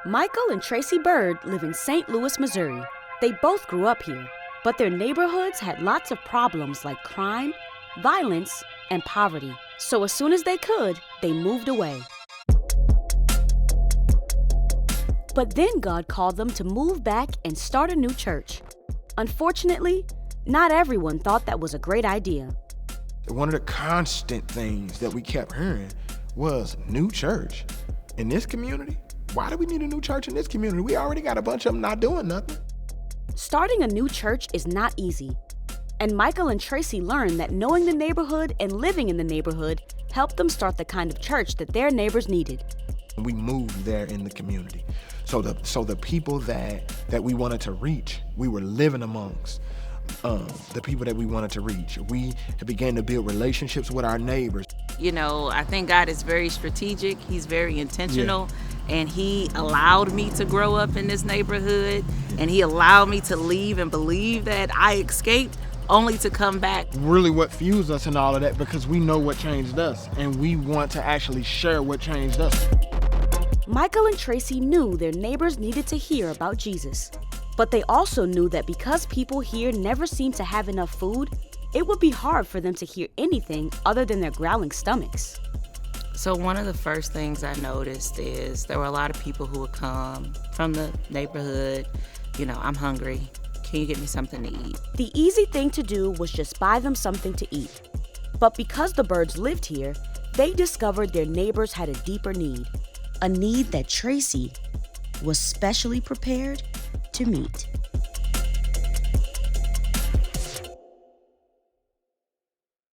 Michael and Tracy Bird live in St. Louis, Missouri. They both grew up here, but their neighborhoods had lots of problems like crime, violence, and poverty. So as soon as they could, they moved away. But then God called them to move back and start a new church. Unfortunately, not everyone thought that was a great idea. One of the constant things that we kept hearing was new church in this community. Why do we need a new church in this community? We already got a bunch of them not doing nothing. Starting a new church is not easy. And Michael and Tracy learned that knowing the neighborhood and living in the neighborhood helped them start the kind of church that their neighbors needed. We moved there in the community. So the people that we wanted to reach, we were living amongst the people that we wanted to reach. We began to build relationships with our neighbors. You know, I think God is very strategic. He's very intentional. Yeah. And he allowed me to grow up in this neighborhood. And he allowed me to leave and believe that I escaped only to come back. Really what fused us in all of that, because we know what changed us. And we want to actually share what changed us. Michael and Tracy knew their neighbors needed to hear about Jesus. But they also knew that because people here never seem to have enough food, it would be hard for them to hear anything other than their growling stomachs. So one of the first things I noticed is there were a lot of people who would come from the neighborhood. You know, I'm hungry. Can you get me something to eat? The easy thing to do was just buy them something to eat. But because the Birds lived here, they discovered their neighbors had a deeper need. A need that Tracy was specially prepared to meet.